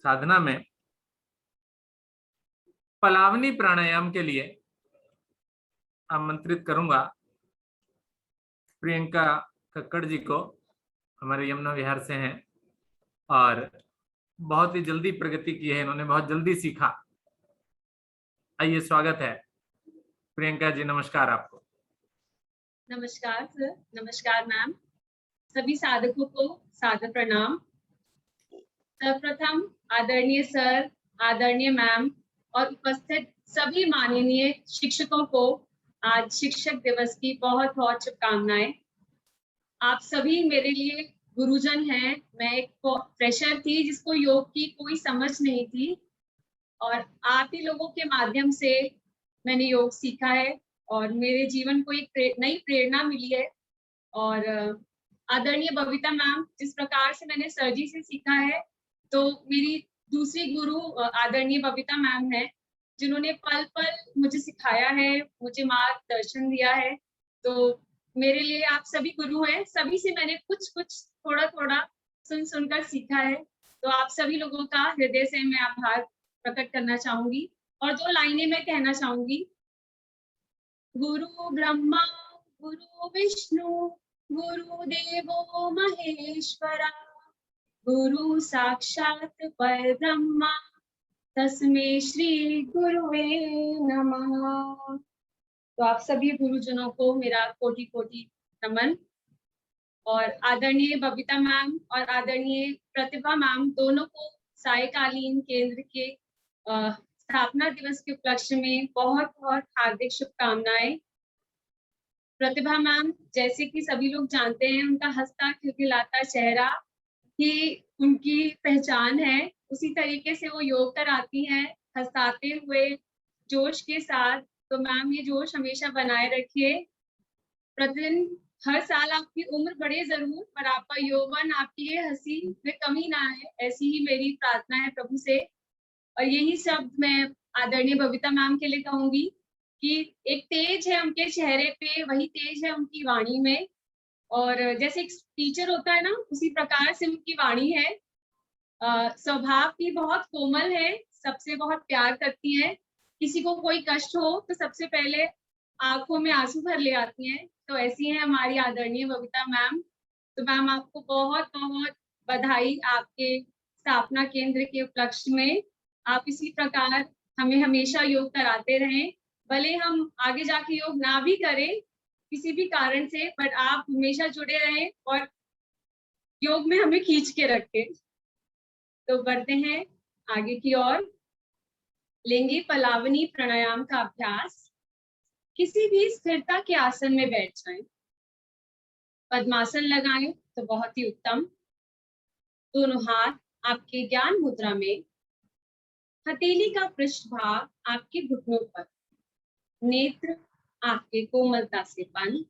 साधना में पलावनी प्राणायाम के लिए आमंत्रित करूंगा प्रियंका कक्कड़ जी को। हमारे यमुना विहार से हैं और बहुत ही जल्दी प्रगति की है इन्होंने, बहुत जल्दी सीखा। आइए, स्वागत है प्रियंका जी। नमस्कार आपको। नमस्कार सर। नमस्कार मैम। सभी साधकों को सादर प्रणाम। सर्वप्रथम आदरणीय सर, आदरणीय मैम और उपस्थित सभी माननीय शिक्षकों को आज शिक्षक दिवस की बहुत बहुत शुभकामनाएं। आप सभी मेरे लिए गुरुजन हैं। मैं एक फ्रेशर थी जिसको योग की कोई समझ नहीं थी और आप ही लोगों के माध्यम से मैंने योग सीखा है और मेरे जीवन को एक नई प्रेरणा मिली है। और आदरणीय बबीता मैम, जिस प्रकार से मैंने सर जी से सीखा है, तो मेरी दूसरी गुरु आदरणीय बबीता मैम है, जिन्होंने पल पल मुझे सिखाया है, मुझे मार्गदर्शन दिया है। तो मेरे लिए आप सभी गुरु हैं। सभी से मैंने कुछ कुछ थोड़ा थोड़ा सुनकर सीखा है। तो आप सभी लोगों का हृदय से मैं आभार प्रकट करना चाहूंगी और 2 लाइनें मैं कहना चाहूंगी। गुरु ब्रह्मा गुरु विष्णु गुरुदेवो महेश्वरा गुरु साक्षात परब्रह्मा तस्मै श्री गुरुवे नमः। तो आप सभी गुरुजनों को मेरा कोटि कोटि नमन। और आदरणीय बबीता मैम और आदरणीय प्रतिभा मैम दोनों को सायकालीन केंद्र के स्थापना दिवस के उपलक्ष्य में बहुत बहुत हार्दिक शुभकामनाएं। प्रतिभा मैम, जैसे कि सभी लोग जानते हैं, उनका हंसता खिलखिलाता चेहरा ही उनकी पहचान है। उसी तरीके से वो योग कराती हैं हंसाते हुए जोश के साथ। तो मैम, ये जोश हमेशा बनाए रखिए। प्रतिदिन हर साल आपकी उम्र बढ़े जरूर, पर आपका यौवन, आपकी ये हंसी में कमी ना आए, ऐसी ही मेरी प्रार्थना है प्रभु से। और यही शब्द मैं आदरणीय बबीता मैम के लिए कहूंगी कि एक तेज है उनके चेहरे पे, वही तेज है उनकी वाणी में। और जैसे एक टीचर होता है ना, उसी प्रकार से उनकी वाणी है। स्वभाव भी बहुत कोमल है, सबसे बहुत प्यार करती है। किसी को कोई कष्ट हो तो सबसे पहले आंखों में आंसू भर ले आती हैं। तो ऐसी है हमारी आदरणीय बबीता मैम। तो मैम, आपको बहुत बहुत बधाई आपके स्थापना केंद्र के उपलक्ष्य में। आप इसी प्रकार हमें हमेशा योग कराते रहें। भले हम आगे जाके योग ना भी करें किसी भी कारण से, पर आप हमेशा जुड़े रहें और योग में हमें खींच के रखें। तो बढ़ते हैं आगे की ओर। लेंगे पलावनी प्राणायाम का अभ्यास। किसी भी स्थिरता के आसन में बैठ जाएं। पद्मासन लगाएं तो बहुत ही उत्तम। दोनों हाथ आपके ज्ञान मुद्रा में, हथेली का पृष्ठभाग आपके घुटनों पर, नेत्र आपके कोमलता से बंद,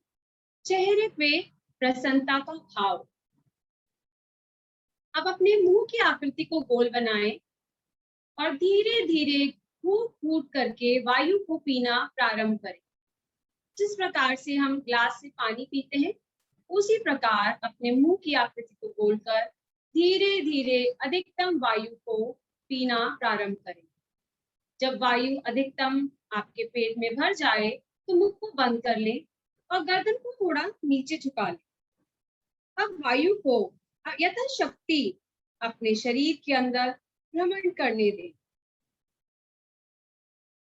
चेहरे पे प्रसन्नता का भाव। अब अपने मुंह की आकृति को गोल बनाएं और धीरे धीरे फूंक फूंक करके वायु को पीना प्रारंभ करें। जिस प्रकार से हम ग्लास से पानी पीते हैं, उसी प्रकार अपने मुंह की आकृति को गोलकर धीरे धीरे अधिकतम वायु को पीना प्रारंभ करें। जब वायु अधिकतम आपके पेट में भर जाए तो मुख को बंद कर लें और गर्दन को थोड़ा नीचे झुका लें। अब वायु को यथाशक्ति अपने शरीर के अंदर भ्रमण करने दें।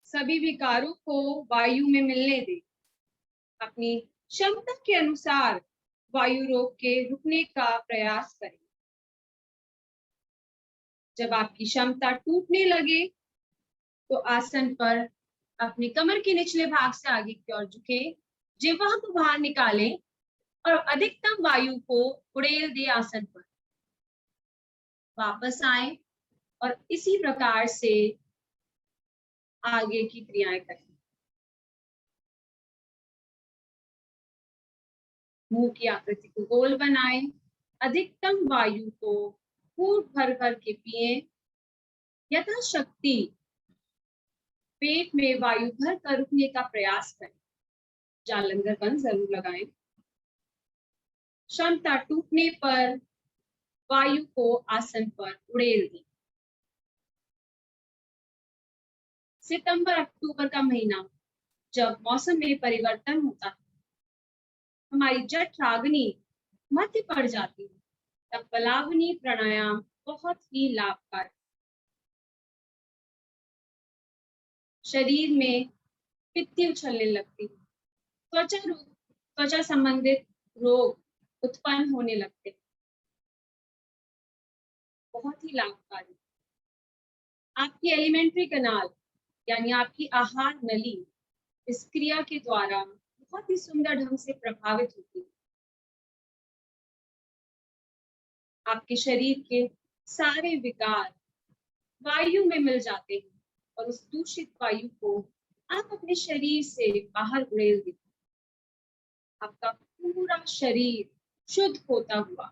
सभी विकारों को वायु में मिलने दें। अपनी क्षमता के अनुसार वायु रोक के रुकने का प्रयास करें। जब आपकी क्षमता टूटने लगे तो आसन पर अपनी कमर के निचले भाग से आगे की ओर झुके, जिह्वा को बाहर निकालें और अधिकतम वायु को उड़ेल दे आसन पर। वापस आए और इसी प्रकार से आगे की क्रियाएं करें। मुंह की आकृति को गोल बनाएं, अधिकतम वायु को फूंक भर भर के पिए। यथाशक्ति पेट में वायु भर कर रुकने का प्रयास करें। जालंधर बंद जरूर लगाएं। क्षमता टूटने पर वायु को आसन पर उड़ेल दें। सितंबर अक्टूबर का महीना जब मौसम में परिवर्तन होता है, हमारी जठ रागिनी मध्य पड़ जाती है, तब पलावनी प्राणायाम बहुत ही लाभकारी। शरीर में पित्ती उछलने लगती है, त्वचा संबंधित रोग उत्पन्न होने लगते हैं। बहुत ही लाभकारी। आपकी एलिमेंट्री कनाल यानी आपकी आहार नली इस क्रिया के द्वारा बहुत ही सुंदर ढंग से प्रभावित होती है। आपके शरीर के सारे विकार वायु में मिल जाते हैं और उस दूषित वायु को आप अपने शरीर से बाहर उड़ेल देते हैं। आपका पूरा शरीर शुद्ध होता हुआ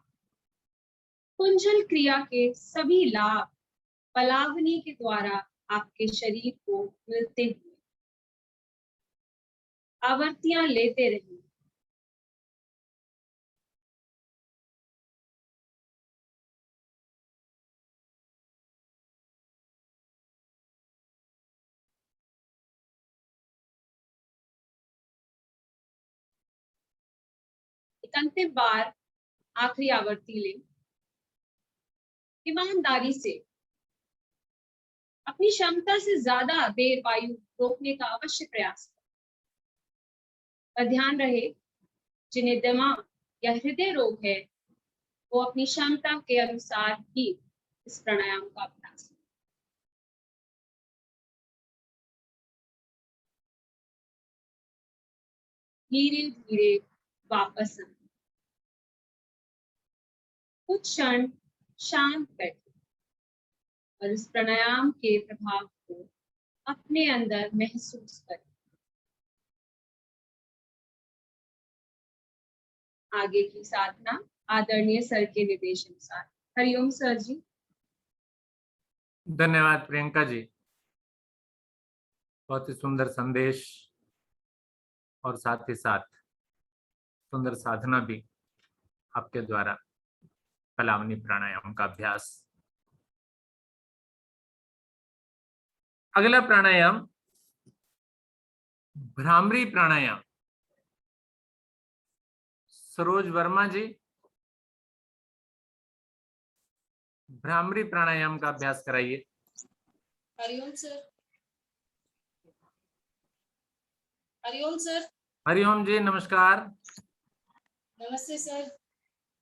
कुंजल क्रिया के सभी लाभ पलावनी के द्वारा आपके शरीर को मिलते हुए आवर्तियां लेते रहिए। एक अंतिम बार आखिरी आवर्ती लें। ईमानदारी से अपनी क्षमता से ज्यादा देर वायु रोकने का अवश्य प्रयास करें। पर ध्यान रहे, जिन्हें दिमाग या हृदय रोग है वो अपनी क्षमता के अनुसार ही इस प्राणायाम का अभ्यास करें। धीरे धीरे वापस आए, कुछ क्षण शांत बैठे और इस प्राणायाम के प्रभाव को अपने अंदर महसूस करें। आगे की साधना आदरणीय सर के निर्देशानुसार। हरिओम सर जी। धन्यवाद प्रियंका जी, बहुत ही सुंदर संदेश और साथ ही साथ सुंदर साधना भी आपके द्वारा पलावनी प्राणायाम का अभ्यास। अगला प्राणायाम भ्रामरी प्राणायाम। सरोज वर्मा जी, भ्रामरी प्राणायाम का अभ्यास कराइए। हरिओम सर। हरिओम सर। हरिओम जी, नमस्कार। नमस्ते सर।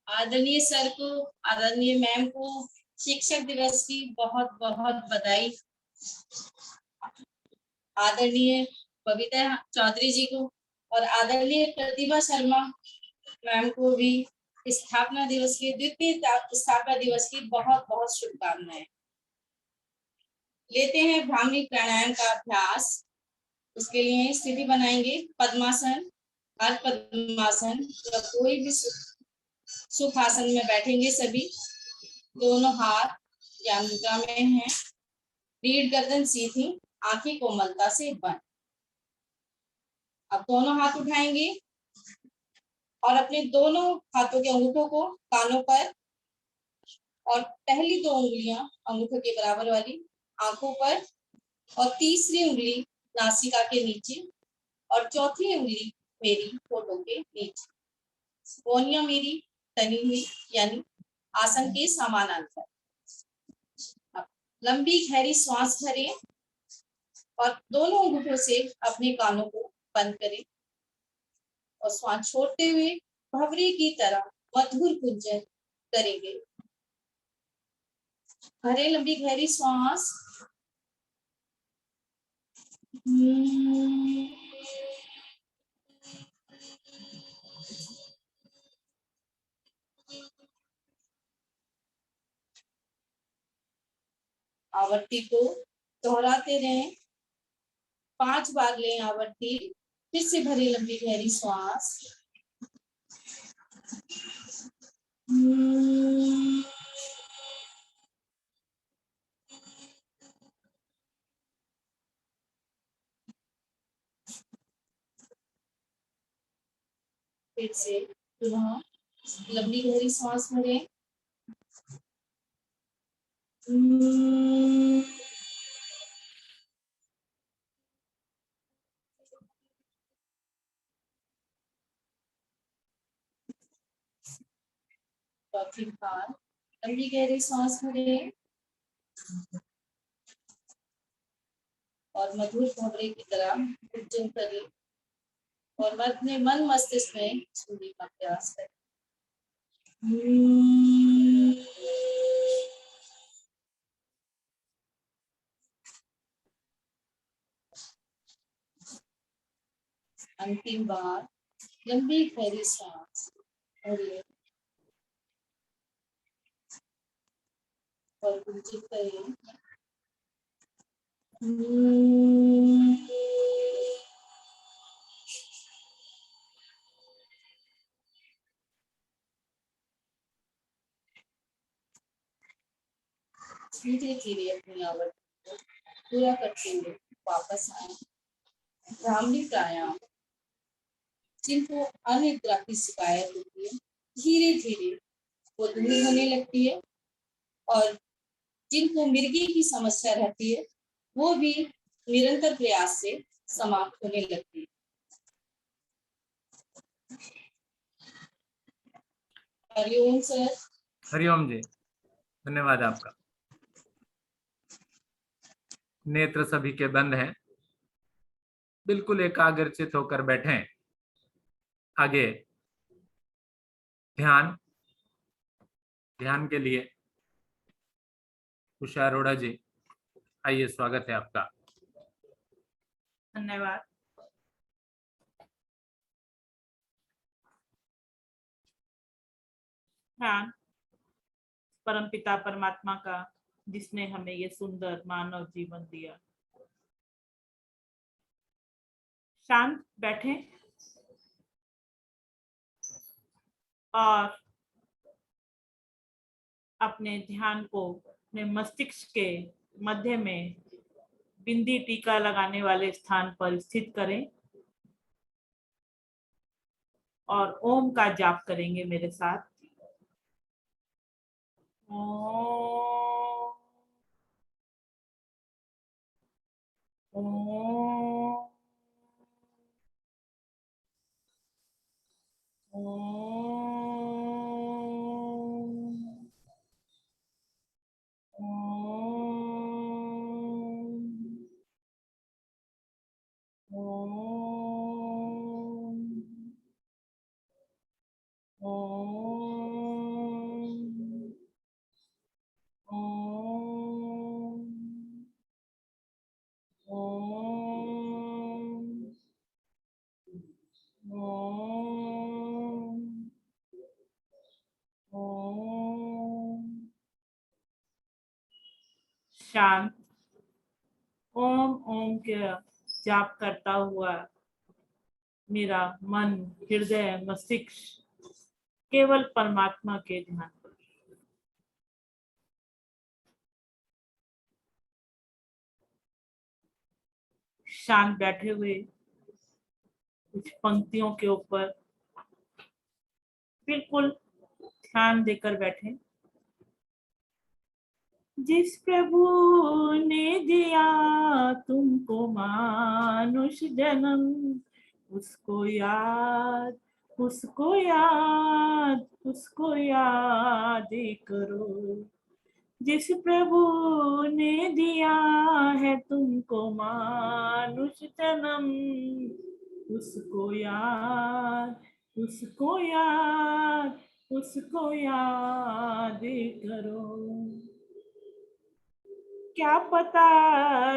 आदरणीय सर को, आदरणीय मैम को शिक्षक दिवस की बहुत बहुत बधाई। आदरणीय बबीता चौधरी जी को और आदरणीय प्रतिभा शर्मा मैम को भी स्थापना दिवस की, द्वितीय स्थापना दिवस की बहुत बहुत शुभकामनाएं। लेते हैं भ्रामरी प्राणायाम का अभ्यास। उसके लिए स्थिति बनाएंगे पद्मासन, अर्ध पद्मासन या कोई भी सुखासन में बैठेंगे। सभी दोनों हाथ ज्ञान मुद्रा में हैं, रीढ़ गर्दन सीधी, आंखें कोमलता से बंद। अब दोनों हाथ उठाएंगे और अपने दोनों हाथों के अंगूठों को कानों पर और पहली दो उंगलियां अंगूठों के बराबर वाली आंखों पर और तीसरी उंगली नासिका के नीचे और चौथी उंगली मेरी होठों के नीचे। कोहनियां मेरी तनी हुई यानी आसन के समानांतर। लंबी गहरी श्वास भरें और दोनों अंगूठों से अपने कानों को बंद करें और श्वास छोड़ते हुए भंवरे की तरह मधुर गुंजन करेंगे। भरे लंबी गहरी श्वास। आवर्ती को दोहराते रहें, 5 बार लें आवर्ती। फिर से भरी लंबी गहरी श्वास। फिर से लंबी गहरी सांस भरें। चौथी बार लंबी गहरी सांस भरें और मधुर भंवरे की तरह उज्जैन करें और अपने मन मस्तिष्क में सूर्य का प्रयास करें। अंतिम बार लंबी गहरी सांस भरें और उज्जैन करें। धीरे धीरे अपनी आवर्त पूरा करते हुए वापस आए। ब्राह्मणी प्राणायाम। जिनको अनिद्रा की शिकायत होती है धीरे धीरे वो दूर होने लगती है और जिनको मिर्गी की समस्या रहती है वो भी निरंतर प्रयास से समाप्त होने लगती है। हरिओम सर। हरिओम जी, धन्यवाद आपका। नेत्र सभी के बंद हैं, बिल्कुल एकाग्रचित होकर बैठें। आगे ध्यान के लिए उषा अरोड़ा जी, आइए, स्वागत है आपका। धन्यवाद। ध्यान परमपिता परमात्मा का, जिसने हमें ये सुंदर मानव जीवन दिया। शांत बैठें और अपने ध्यान को अपने मस्तिष्क के मध्य में बिंदी टीका लगाने वाले स्थान पर स्थित करें और ओम का जाप करेंगे मेरे साथ। ओम ओम शांत ओम ओम के जाप करता हुआ मेरा मन, हृदय, मस्तिष्क केवल परमात्मा के ध्यान पर। शांत बैठे हुए कुछ पंक्तियों के ऊपर बिल्कुल ध्यान देकर बैठे। जिस प्रभु ने दिया तुमको मानुष जन्म, उसको याद उसको याद उसको याद करो। जिस प्रभु ने दिया है तुमको मानुष जन्म, उसको याद उसको याद उसको याद करो। क्या पता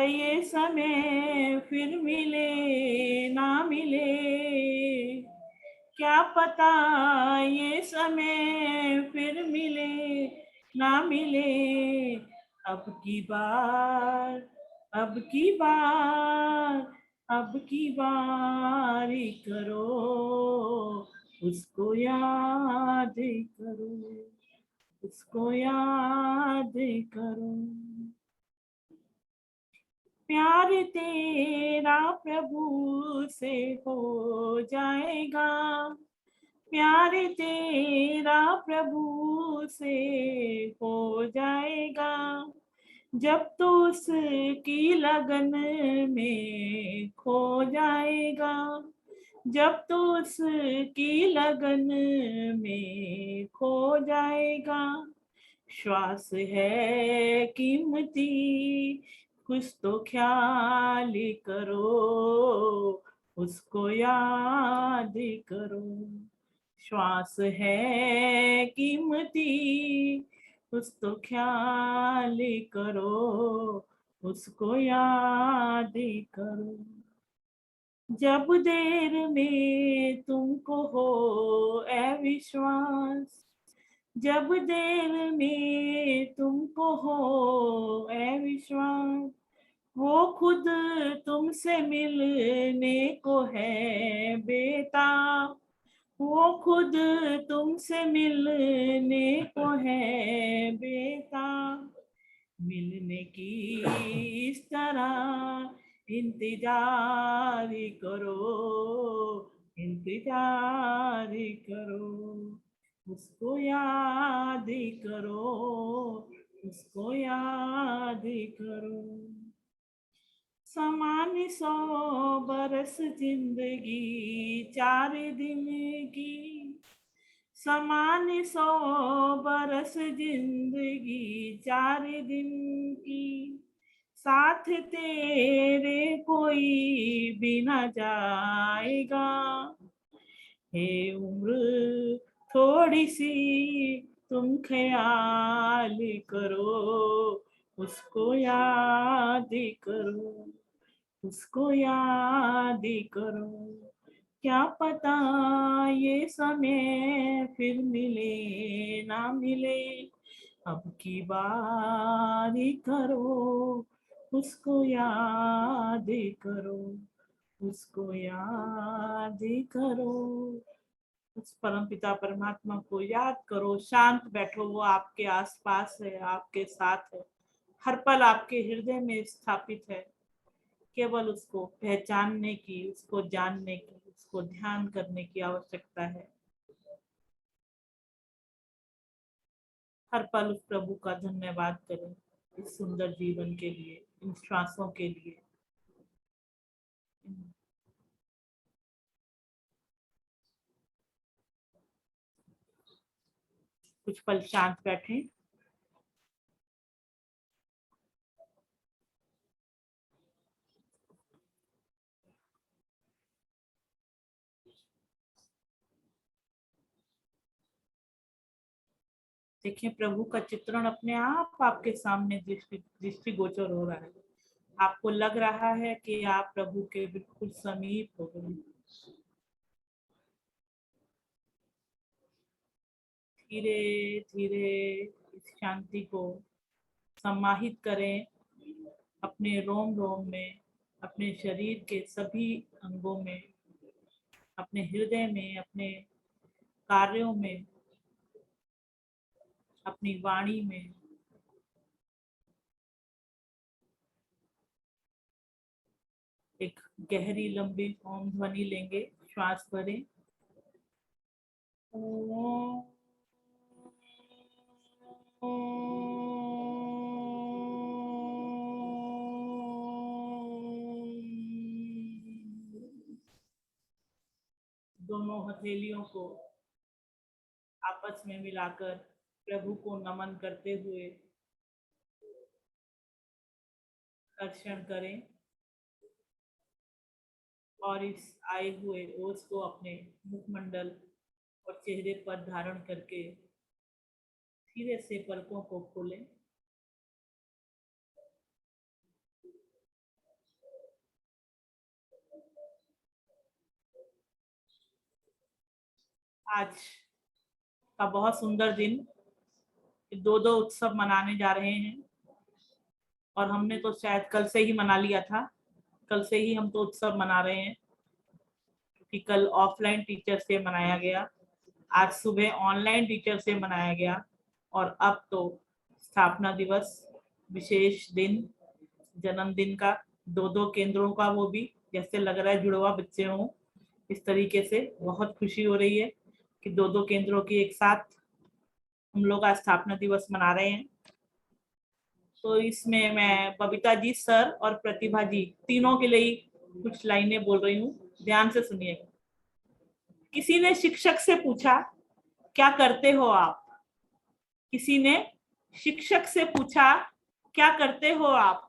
ये समय फिर मिले ना मिले, क्या पता ये समय फिर मिले ना मिले। अब की बार अब की बार अब की बारी करो, उसको याद करो उसको याद करो। प्यार तेरा प्रभु से हो जाएगा, प्यार तेरा प्रभु से हो जाएगा। जब तो उसकी लगन में खो जाएगा, जब तो उसकी लगन में खो जाएगा। श्वास है कीमती, कुछ तो ख्याल करो, उसको याद करो। श्वास है कीमती, कुछ तो ख्याल करो, उसको याद करो। जब देर में तुमको हो ए विश्वास, जब देर में तुमको हो ए विश्वास, वो खुद तुमसे मिलने को है बेताब, वो खुद तुमसे मिलने को है बेताब। मिलने की इस तरह इंतजार करो, इंतजार करो, उसको याद करो, उसको याद करो। समान 100 बरस जिंदगी 4 दिन की, समान 100 बरस जिंदगी 4 दिन की। साथ तेरे कोई भी न जाएगा, हे उम्र थोड़ी सी तुम ख्याल करो, उसको याद करो, उसको याद करो। क्या पता ये समय फिर मिले ना मिले, अब की बारी करो, उसको याद करो, उसको याद करो। उस परम पिता परमात्मा को याद करो, शांत बैठो, वो आपके आसपास है, आपके साथ है, हर पल आपके हृदय में स्थापित है। केवल उसको पहचानने की, उसको जानने की, उसको ध्यान करने की आवश्यकता है। हर पल उस प्रभु का धन्यवाद करें इस सुंदर जीवन के लिए, इन श्वासों के लिए। कुछ पल शांत बैठें। देखिए प्रभु का चित्रण अपने आप आपके सामने दृष्टिगोचर हो रहा है। आपको लग रहा है कि आप प्रभु के बिल्कुल समीप हो गए। धीरे धीरे इस शांति को समाहित करें अपने रोम रोम में, अपने शरीर के सभी अंगों में, अपने हृदय में, अपने कार्यों में, अपनी वाणी में। एक गहरी लंबी ओम ध्वनि लेंगे, श्वास भरें। दोनों हथेलियों को आपस में मिलाकर प्रभु को नमन करते हुए दर्शन करें और इस आए हुए ओज को अपने मुखमंडल और चेहरे पर धारण करके धीरे से पलकों को खोलें। आज का बहुत सुंदर दिन, 2 उत्सव मनाने जा रहे हैं और हमने तो शायद कल से ही मना लिया था। कल से ही हम तो उत्सव मना रहे हैं क्योंकि कल ऑफलाइन टीचर से मनाया गया, आज सुबह ऑनलाइन टीचर से मनाया गया और अब तो स्थापना दिवस, विशेष दिन, जन्मदिन का 2 केंद्रों का, वो भी जैसे लग रहा है जुड़वा बच्चे हों। इस तरीके से बहुत खुशी हो रही है कि 2 केंद्रों की एक साथ हम लोग आज स्थापना दिवस मना रहे हैं। तो इसमें मैं बबीता जी, सर और प्रतिभा जी तीनों के लिए कुछ लाइनें बोल रही हूँ, ध्यान से सुनिएगा। किसी ने शिक्षक से पूछा क्या करते हो आप? किसी ने शिक्षक से पूछा क्या करते हो आप?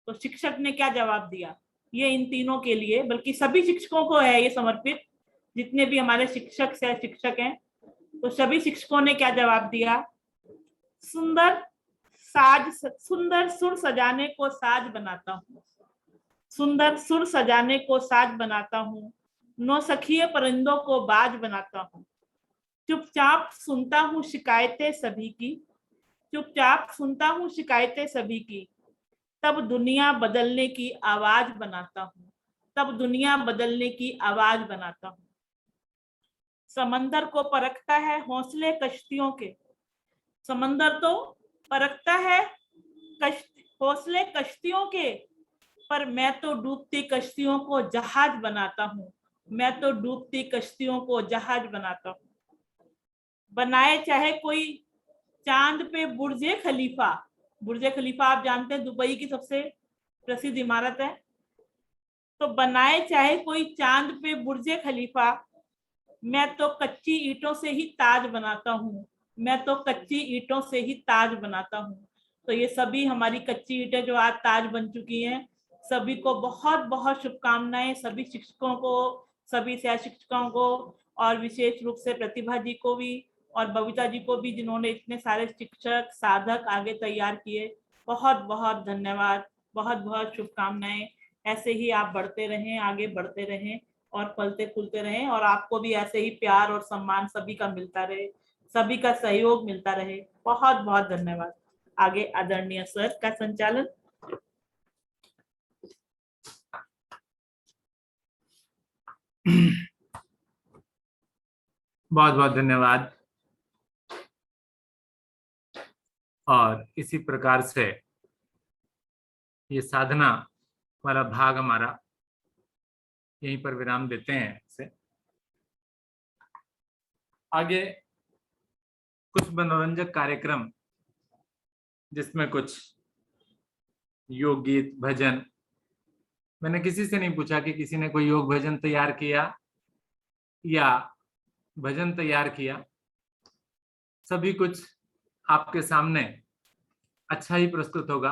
तो शिक्षक ने क्या जवाब दिया? ये इन तीनों के लिए, बल्कि सभी शिक्षकों को है ये समर्पित, जितने भी हमारे शिक्षक हैं, तो सभी शिक्षकों ने क्या जवाब दिया? सुंदर सुर सजाने को साज बनाता हूँ, सुंदर सुर सजाने को साज बनाता हूँ, नौसखिए परिंदों को बाज बनाता हूँ, चुपचाप सुनता हूँ शिकायतें सभी की, चुपचाप सुनता हूँ शिकायतें सभी की, तब दुनिया बदलने की आवाज बनाता हूँ, तब दुनिया बदलने की आवाज बनाता हूँ। समंदर को परखता है हौसले कश्तियों के, समंदर तो परखता है हौसले कश्तियों के, पर मैं तो डूबती कश्तियों को जहाज बनाता हूँ, मैं तो डूबती कश्तियों को जहाज बनाता हूँ। बनाए चाहे कोई चांद पे बुर्जे खलीफा, बुर्जे खलीफा आप जानते हैं दुबई की सबसे प्रसिद्ध इमारत है, तो बनाए चाहे कोई चांद पे बुर्जे खलीफा, मैं तो कच्ची ईंटों से ही ताज बनाता हूँ, मैं तो कच्ची ईंटों से ही ताज बनाता हूँ। तो ये सभी हमारी कच्ची ईंटें जो आज ताज बन चुकी हैं, सभी को बहुत बहुत शुभकामनाएं, सभी शिक्षकों को, सभी सह शिक्षकों को, और विशेष रूप से प्रतिभा जी को भी और बबीता जी को भी, जिन्होंने इतने सारे शिक्षक साधक आगे तैयार किए। बहुत बहुत धन्यवाद, बहुत बहुत शुभकामनाएं। ऐसे ही आप बढ़ते रहें, आगे बढ़ते रहें और फलते फूलते रहें, और आपको भी ऐसे ही प्यार और सम्मान सभी का मिलता रहे, सभी का सहयोग मिलता रहे। बहुत बहुत धन्यवाद। आगे आदरणीय सर का संचालन। बहुत बहुत धन्यवाद। और इसी प्रकार से ये साधना वाला भाग हमारा यहीं पर विराम देते हैं। से आगे कुछ मनोरंजक कार्यक्रम, जिसमें कुछ योग गीत भजन, मैंने किसी से नहीं पूछा कि किसी ने कोई योग भजन तैयार किया या भजन तैयार किया, सभी कुछ आपके सामने अच्छा ही प्रस्तुत होगा।